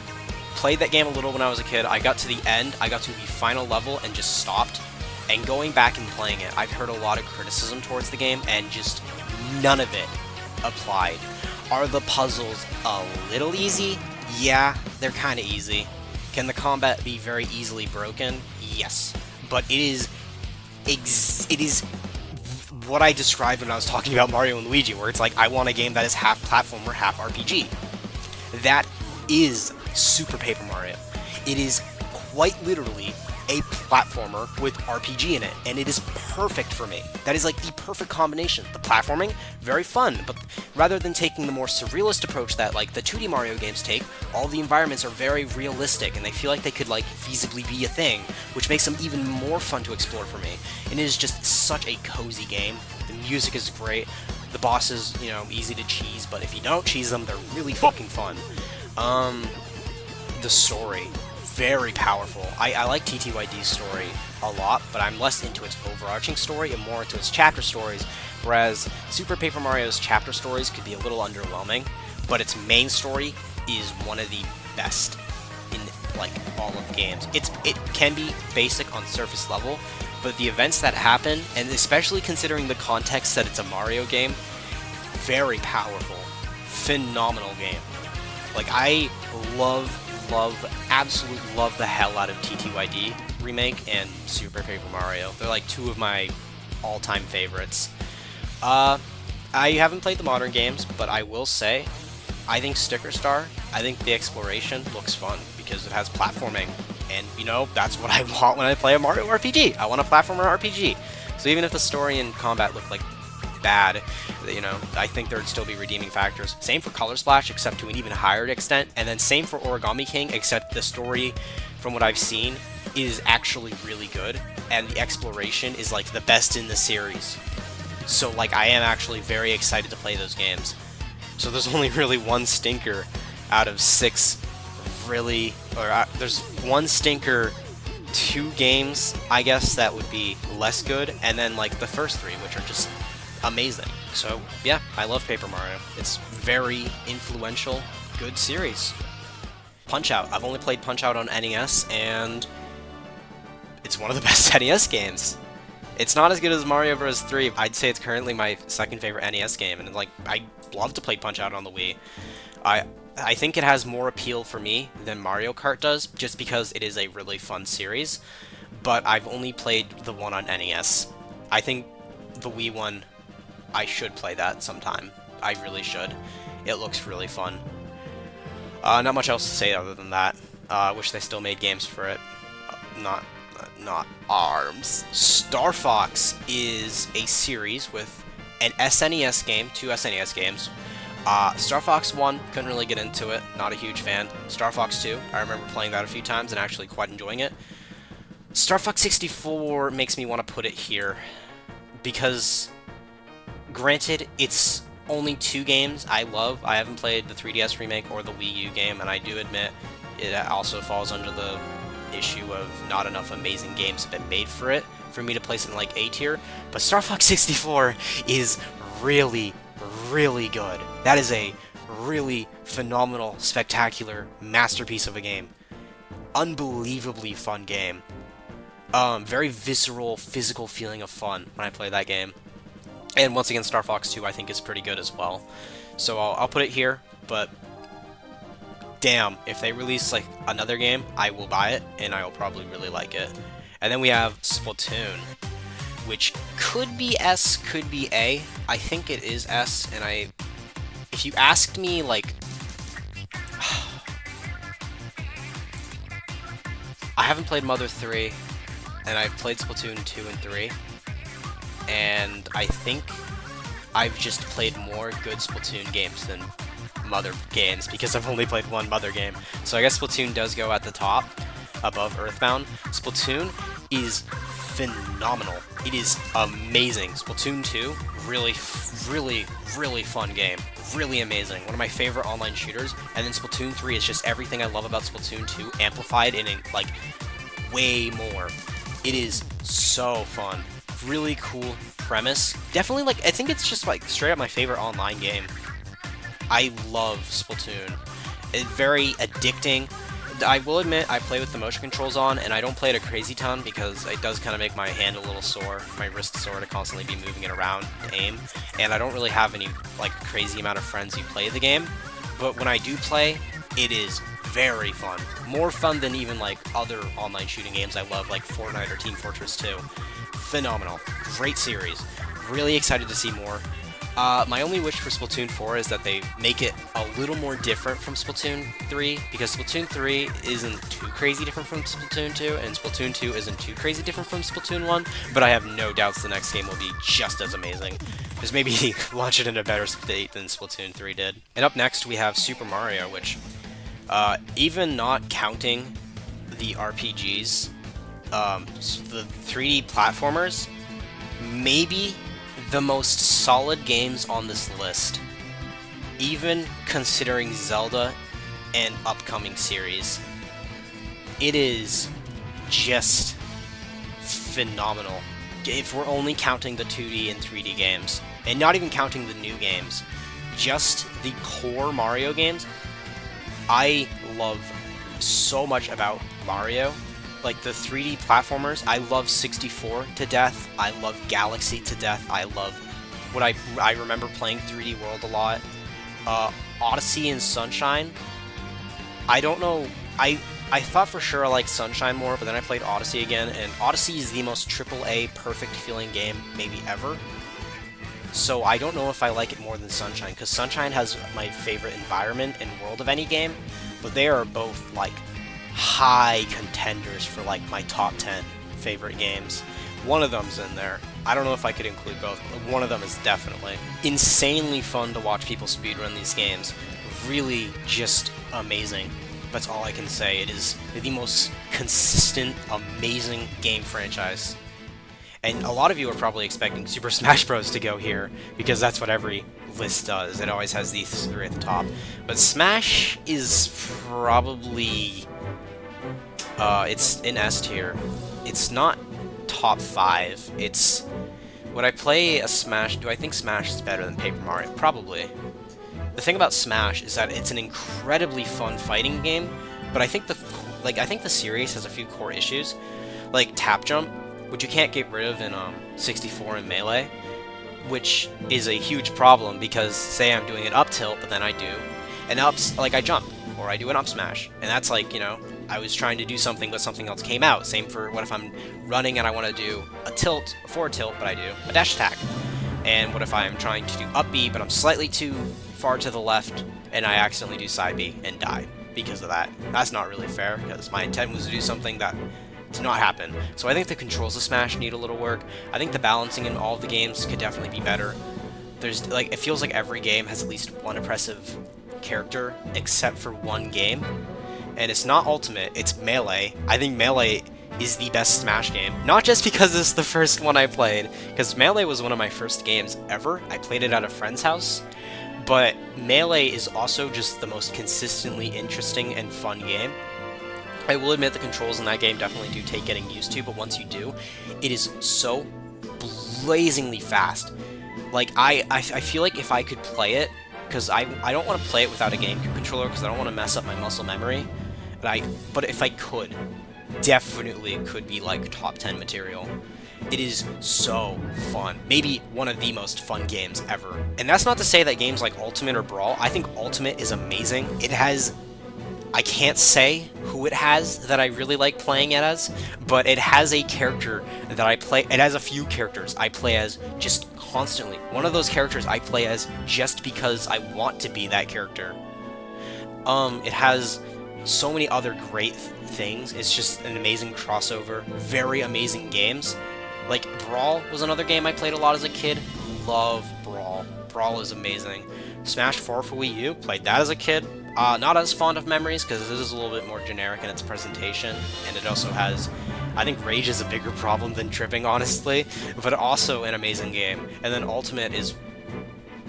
played that game a little when I was a kid. I got to the end, I got to the final level and just stopped. And going back and playing it, I've heard a lot of criticism towards the game, and just none of it applied. Are the puzzles a little easy? Yeah, they're kind of easy. Can the combat be very easily broken? Yes. But it is what I described when I was talking about Mario and Luigi, where it's like, I want a game that is half platformer, half RPG. That is Super Paper Mario. It is quite literally a platformer with RPG in it, and it is perfect for me. That is like the perfect combination. The platforming, very fun, but rather than taking the more surrealist approach that like the 2D Mario games take, all the environments are very realistic, and they feel like they could like feasibly be a thing, which makes them even more fun to explore for me. And it is just such a cozy game. The music is great. The bosses, you know, easy to cheese, but if you don't cheese them, they're really fucking fun. The story, very powerful. I like TTYD's story a lot, but I'm less into its overarching story and more into its chapter stories, whereas Super Paper Mario's chapter stories could be a little underwhelming, but its main story is one of the best in like all of the games. It can be basic on surface level, but the events that happen, and especially considering the context that it's a Mario game, very powerful, phenomenal game. Like, I absolutely love the hell out of TTYD Remake and Super Paper Mario. They're like two of my all-time favorites. I haven't played the modern games, but I will say, I think Sticker Star, I think the exploration looks fun because it has platforming, and you know, that's what I want when I play a Mario RPG. I want a platformer RPG. So even if the story and combat look like bad, you know, I think there'd still be redeeming factors. Same for Color Splash, except to an even higher extent, and then same for Origami King, except the story, from what I've seen, is actually really good, and the exploration is like the best in the series. So like, I am actually very excited to play those games. So there's only really one stinker out of 6 really, or there's one stinker, 2 games, I guess, that would be less good, and then like the first 3, which are just amazing. So yeah, I love Paper Mario. It's very influential, good series. Punch-Out! I've only played Punch-Out on NES, and it's one of the best NES games. It's not as good as Mario Bros. 3. I'd say it's currently my second favorite NES game, and like, I love to play Punch-Out on the Wii. I think it has more appeal for me than Mario Kart does, just because it is a really fun series, but I've only played the one on NES. I think the Wii one, I should play that sometime. I really should. It looks really fun. Not much else to say other than that. I wish they still made games for it. Not ARMS. Star Fox is a series with an SNES game, 2 SNES games. Star Fox 1, couldn't really get into it, not a huge fan. Star Fox 2, I remember playing that a few times and actually quite enjoying it. Star Fox 64 makes me want to put it here, because granted, it's only 2 games I love. I haven't played the 3DS remake or the Wii U game, and I do admit it also falls under the issue of not enough amazing games have been made for it, for me to place it in like A tier, but Star Fox 64 is really, really good. That is a really phenomenal, spectacular masterpiece of a game. unbelievably fun game. Very visceral, physical feeling of fun when I play that game. And once again, Star Fox 2 I think is pretty good as well. So I'll put it here, but damn, if they release like another game, I will buy it, and I will probably really like it. And then we have Splatoon, which could be S, could be A. I think it is S, and if you asked me, like, I haven't played Mother 3, and I've played Splatoon 2 and 3, and I think I've just played more good Splatoon games than Mother games, because I've only played one Mother game. So I guess Splatoon does go at the top, above Earthbound. Splatoon is phenomenal. It is amazing. Splatoon 2, really, really, really fun game. Really amazing. One of my favorite online shooters. And then Splatoon 3 is just everything I love about Splatoon 2 amplified in, like, way more. It is so fun. Really cool premise. Definitely, like, I think it's just, like, straight up my favorite online game. I love Splatoon. It's very addicting. I will admit, I play with the motion controls on, and I don't play it a crazy ton because it does kind of make my hand a little sore, my wrist sore to constantly be moving it around to aim, and I don't really have any, like, crazy amount of friends who play the game, but when I do play, it is very fun. More fun than even, like, other online shooting games I love, like Fortnite or Team Fortress 2. Phenomenal. Great series. Really excited to see more. My only wish for Splatoon 4 is that they make it a little more different from Splatoon 3, because Splatoon 3 isn't too crazy different from Splatoon 2, and Splatoon 2 isn't too crazy different from Splatoon 1, but I have no doubts the next game will be just as amazing. Just maybe launch it in a better state than Splatoon 3 did. And up next we have Super Mario, which, even not counting the RPGs, the 3D platformers, maybe the most solid games on this list, even considering Zelda and upcoming series. It is just phenomenal. If we're only counting the 2D and 3D games, and not even counting the new games, just the core Mario games, I love so much about Mario. Like the 3D platformers, I love 64 to death. I love Galaxy to death. I love what I remember playing 3D World a lot. Odyssey and Sunshine. I don't know. I thought for sure I liked Sunshine more, but then I played Odyssey again, and Odyssey is the most AAA perfect feeling game maybe ever. So I don't know if I like it more than Sunshine, because Sunshine has my favorite environment and world of any game, but they are both like high contenders for like my top 10 favorite games. One of them's in there. I don't know if I could include both, but one of them is definitely. Insanely fun to watch people speedrun these games. Really just amazing. That's all I can say. It is the most consistent, amazing game franchise. And a lot of you are probably expecting Super Smash Bros. To go here, because that's what every list does. It always has these three at the top. But Smash is probably... it's in S tier. It's not top 5. It's... Would I play a Smash... Do I think Smash is better than Paper Mario? Probably. The thing about Smash is that it's an incredibly fun fighting game, but I think the series has a few core issues, like tap jump, which you can't get rid of in 64 and Melee, which is a huge problem because, say I'm doing an up tilt, but then I do an ups, like I jump, or I do an up smash, and that's like, you know, I was trying to do something, but something else came out. Same for what if I'm running and I want to do a tilt, a forward tilt, but I do a dash attack. And what if I'm trying to do up B, but I'm slightly too far to the left, and I accidentally do side B and die because of that. That's not really fair, because my intent was to do something that did not happen. So I think the controls of Smash need a little work. I think the balancing in all of the games could definitely be better. There's, like, it feels like every game has at least one oppressive character, except for one game. And it's not Ultimate, it's Melee. I think Melee is the best Smash game. Not just because it's the first one I played, because Melee was one of my first games ever. I played it at a friend's house. But Melee is also just the most consistently interesting and fun game. I will admit the controls in that game definitely do take getting used to, but once you do, it is so blazingly fast. Like, I feel like if I could play it, because I don't want to play it without a GameCube controller, because I don't want to mess up my muscle memory. but if I could, definitely it could be like top 10 material. It is so fun. Maybe one of the most fun games ever. And that's not to say that games like Ultimate or Brawl, I think Ultimate is amazing. It has, I can't say who it has that I really like playing it as, but it has a character that I play, it has a few characters I play as just constantly. One of those characters I play as just because I want to be that character. It has so many other great things. It's just an amazing crossover, very amazing games. Like, Brawl was another game I played a lot as a kid. Love Brawl. Brawl is amazing. Smash 4 for Wii U, played that as a kid. Not as fond of memories, because it is a little bit more generic in its presentation, and it also has, I think Rage is a bigger problem than Tripping, honestly, but also an amazing game. And then Ultimate is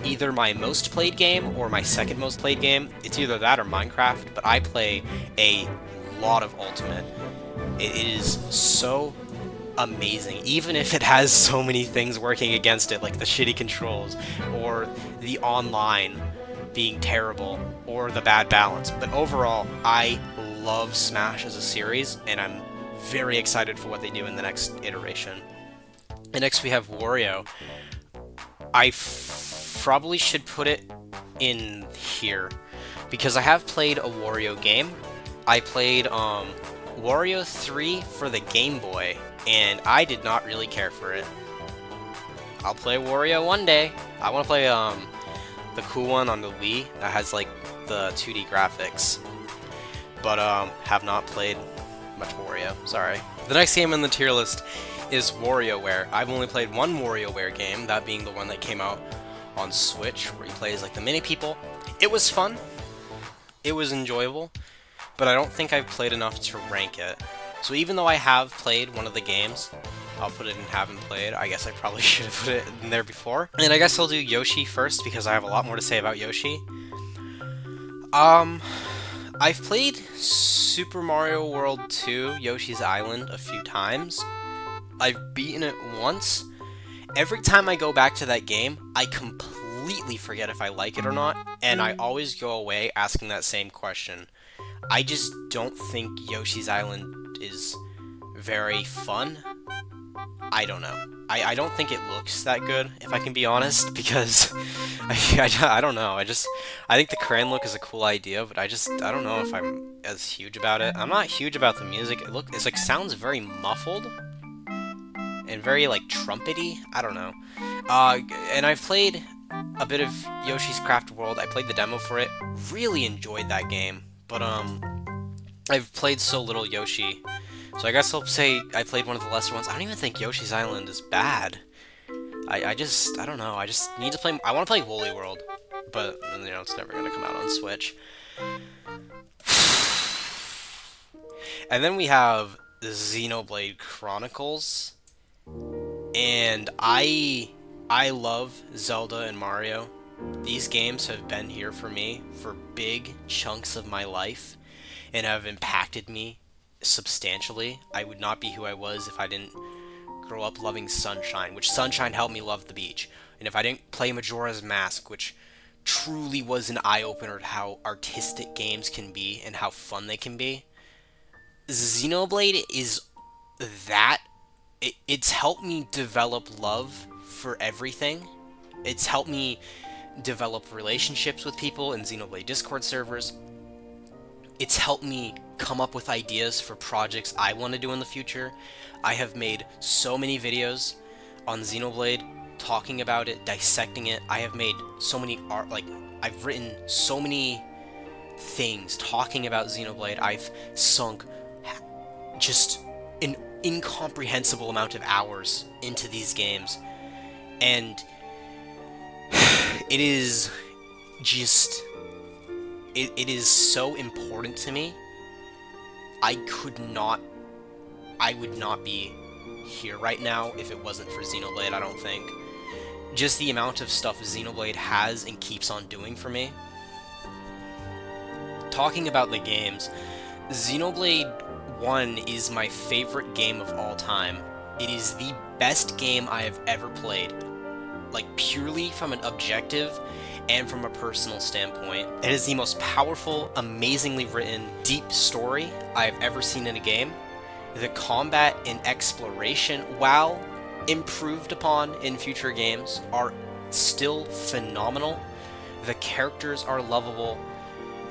either my most played game or my second most played game. It's either that or Minecraft, but I play a lot of Ultimate. It is so amazing, even if it has so many things working against it, like the shitty controls, or the online being terrible, or the bad balance. But overall, I love Smash as a series, and I'm very excited for what they do in the next iteration. And next we have Wario. I probably should put it in here, because I have played a Wario game. I played Wario 3 for the Game Boy, and I did not really care for it. I'll play Wario one day. I want to play the cool one on the Wii that has like the 2D graphics, but have not played much Wario. Sorry. The next game in the tier list is WarioWare. I've only played one WarioWare game, that being the one that came out on Switch, where he plays like the mini people. It was fun. It was enjoyable, but I don't think I've played enough to rank it. So even though I have played one of the games, I'll put it in haven't played. I guess I probably should have put it in there before. And I guess I'll do Yoshi first, because I have a lot more to say about Yoshi. I've played Super Mario World 2, Yoshi's Island, a few times. I've beaten it once. Every time I go back to that game, I completely forget if I like it or not, and I always go away asking that same question. I just don't think Yoshi's Island is very fun. I don't know. I don't think it looks that good, if I can be honest, because I don't know. I think the crayon look is a cool idea, but I don't know if I'm as huge about it. I'm not huge about the music. It's like sounds very muffled and very like trumpety. I don't know. And I've played a bit of Yoshi's Craft World. I played the demo for it. Really enjoyed that game, but I've played so little Yoshi. So I guess I'll say I played one of the lesser ones. I don't even think Yoshi's Island is bad. I don't know. I just need to play. I want to play Woolly World, but you know it's never gonna come out on Switch. And then we have Xenoblade Chronicles, and I love Zelda and Mario. These games have been here for me for big chunks of my life, and have impacted me substantially. I would not be who I was if I didn't grow up loving Sunshine, which Sunshine helped me love the beach. And if I didn't play Majora's Mask, which truly was an eye-opener to how artistic games can be and how fun they can be. Xenoblade is that. It's helped me develop love for everything. It's helped me develop relationships with people in Xenoblade Discord servers. It's helped me come up with ideas for projects I want to do in the future. I have made so many videos on Xenoblade, talking about it, dissecting it. I have made so many I've written so many things talking about Xenoblade. I've sunk just an incomprehensible amount of hours into these games. And it is just... It is so important to me. I would not be here right now if it wasn't for Xenoblade, I don't think. Just the amount of stuff Xenoblade has and keeps on doing for me. Talking about the games, Xenoblade 1 is my favorite game of all time. It is the best game I have ever played. like purely from an objective and from a personal standpoint. It is the most powerful, amazingly written, deep story I've ever seen in a game. The combat and exploration, while improved upon in future games, are still phenomenal. The characters are lovable.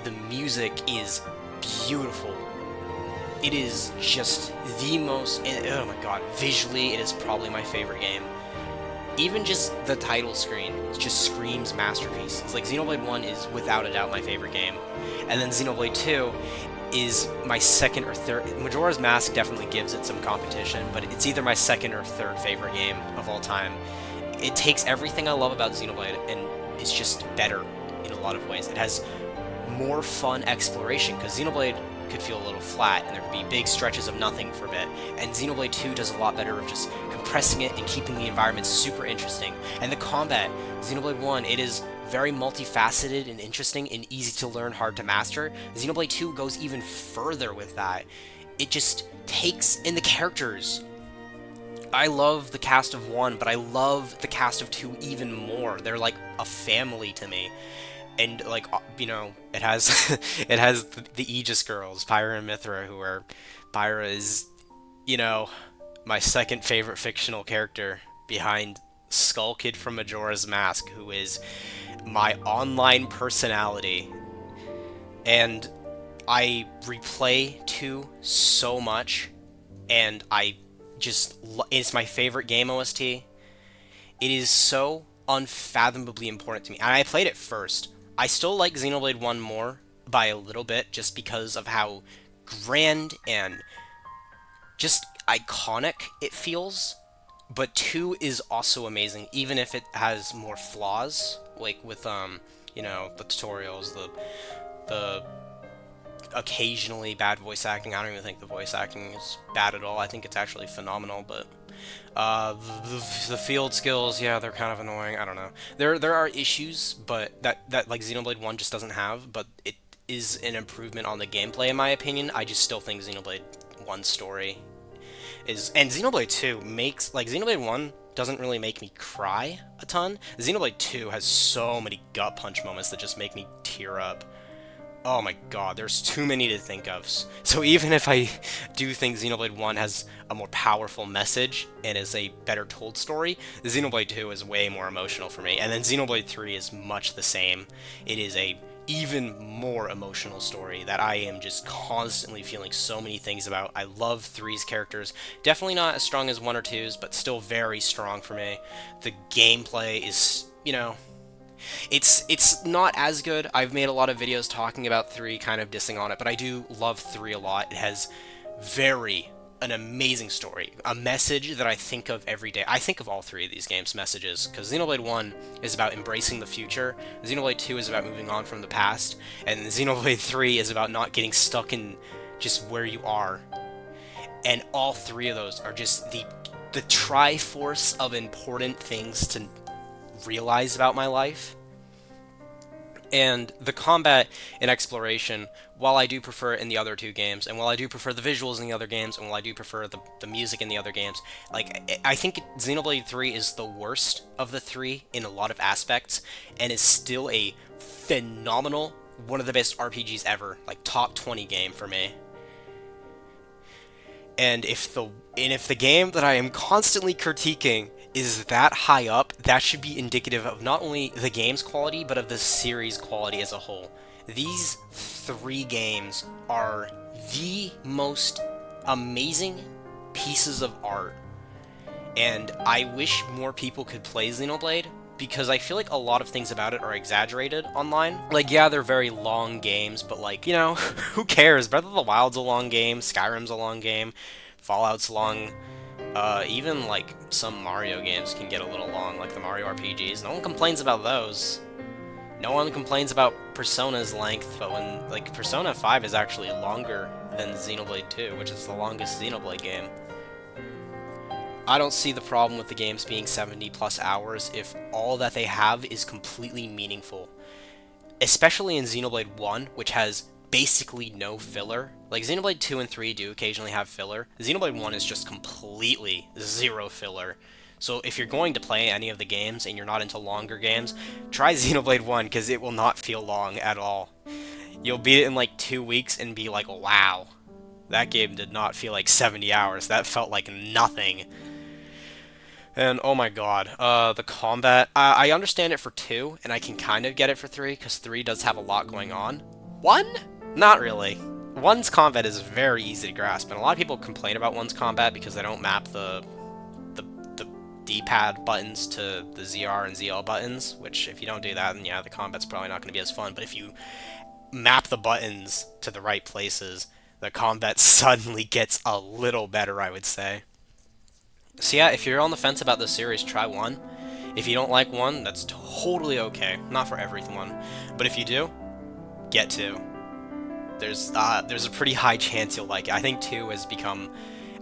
The music is beautiful. It is just the most, oh my god, visually it is probably my favorite game. Even just the title screen just screams masterpiece. It's like Xenoblade 1 is without a doubt my favorite game. And then Xenoblade 2 is my second or third. Majora's Mask definitely gives it some competition, but it's either my second or third favorite game of all time. It takes everything I love about Xenoblade and is just better in a lot of ways. It has more fun exploration, because Xenoblade could feel a little flat, and there could be big stretches of nothing for a bit, and Xenoblade 2 does a lot better of just compressing it and keeping the environment super interesting. And the combat, Xenoblade 1, it is very multifaceted and interesting and easy to learn, hard to master. Xenoblade 2 goes even further with that. It just takes in the characters. I love the cast of 1, but I love the cast of 2 even more. They're like a family to me. And, like, you know, it has it has the Aegis girls, Pyra and Mithra, who are... Pyra is, you know, my second favorite fictional character behind Skull Kid from Majora's Mask, who is my online personality. And I replay 2 so much, and I just... It's my favorite game OST. It is so unfathomably important to me. And I played it first. I still like Xenoblade 1 more by a little bit, just because of how grand and just iconic it feels. But 2 is also amazing, even if it has more flaws, like with you know, the tutorials, the occasionally bad voice acting. I don't even think the voice acting is bad at all. I think it's actually phenomenal, but the field skills, yeah, they're kind of annoying. I don't know. There are issues, but that like Xenoblade 1 just doesn't have, but it is an improvement on the gameplay in my opinion. I just still think Xenoblade 1's story is, and Xenoblade 2 makes, like, Xenoblade 1 doesn't really make me cry a ton. Xenoblade 2 has so many gut punch moments that just make me tear up. Oh my god, there's too many to think of. So even if I do think Xenoblade 1 has a more powerful message and is a better told story, Xenoblade 2 is way more emotional for me. And then Xenoblade 3 is much the same. It is a even more emotional story that I am just constantly feeling so many things about. I love 3's characters. Definitely not as strong as 1 or 2's, but still very strong for me. The gameplay is, you know... It's not as good. I've made a lot of videos talking about 3, kind of dissing on it, but I do love 3 a lot. It has an amazing story, a message that I think of every day. I think of all 3 of these games' messages, because Xenoblade 1 is about embracing the future, Xenoblade 2 is about moving on from the past, and Xenoblade 3 is about not getting stuck in just where you are. And all 3 of those are just the triforce of important things to realize about my life. And the combat and exploration, while I do prefer it in the other 2 games, and while I do prefer the visuals in the other games, and while I do prefer the music in the other games, like, I think Xenoblade 3 is the worst of the 3 in a lot of aspects, and is still a phenomenal, one of the best RPGs ever, like top 20 game for me. And if the game that I am constantly critiquing is that high up, that should be indicative of not only the game's quality, but of the series' quality as a whole. These 3 games are the most amazing pieces of art, and I wish more people could play Xenoblade, because I feel like a lot of things about it are exaggerated online. Like, yeah, they're very long games, but, like, you know, who cares? Breath of the Wild's a long game, Skyrim's a long game, Fallout's long. Even, like, some Mario games can get a little long, like the Mario RPGs. No one complains about those. No one complains about Persona's length, but when, like, Persona 5 is actually longer than Xenoblade 2, which is the longest Xenoblade game. I don't see the problem with the games being 70 plus hours if all that they have is completely meaningful. Especially in Xenoblade 1, which has basically no filler. Like, Xenoblade 2 and 3 do occasionally have filler. Xenoblade 1 is just completely zero filler. So if you're going to play any of the games and you're not into longer games, try Xenoblade 1 because it will not feel long at all. You'll beat it in like 2 weeks and be like, wow, that game did not feel like 70 hours. That felt like nothing. And oh my god, the combat. I understand it for 2, and I can kind of get it for 3, because 3 does have a lot going on. 1? Not really. 1's combat is very easy to grasp, and a lot of people complain about 1's combat because they don't map the D-pad buttons to the ZR and ZL buttons, which if you don't do that, then yeah, the combat's probably not going to be as fun. But if you map the buttons to the right places, the combat suddenly gets a little better, I would say. So yeah, if you're on the fence about this series, try 1. If you don't like 1, that's totally okay. Not for everyone. But if you do, get 2. There's a pretty high chance you'll like it. I think 2 has become,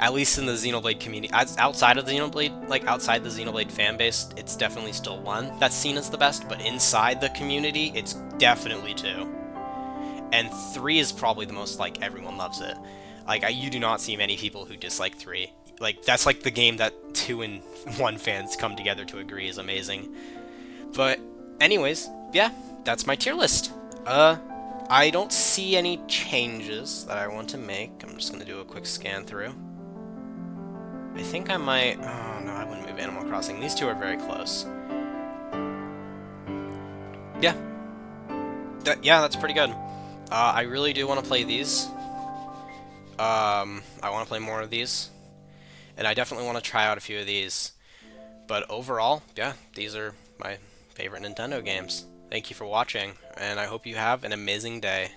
at least in the Xenoblade community, outside of the Xenoblade, like outside the Xenoblade fan base, it's definitely still 1 that's seen as the best, but inside the community, it's definitely 2. And 3 is probably the most, like, everyone loves it. Like, you do not see many people who dislike 3. Like, that's like the game that 2 and 1 fans come together to agree is amazing. But anyways, yeah, that's my tier list. I don't see any changes that I want to make. I'm just gonna do a quick scan through. I think I might... Oh, no, I wouldn't move Animal Crossing. These two are very close. Yeah. Yeah, that's pretty good. I really do want to play these. I want to play more of these. And I definitely want to try out a few of these. But overall, yeah, these are my favorite Nintendo games. Thank you for watching, and I hope you have an amazing day.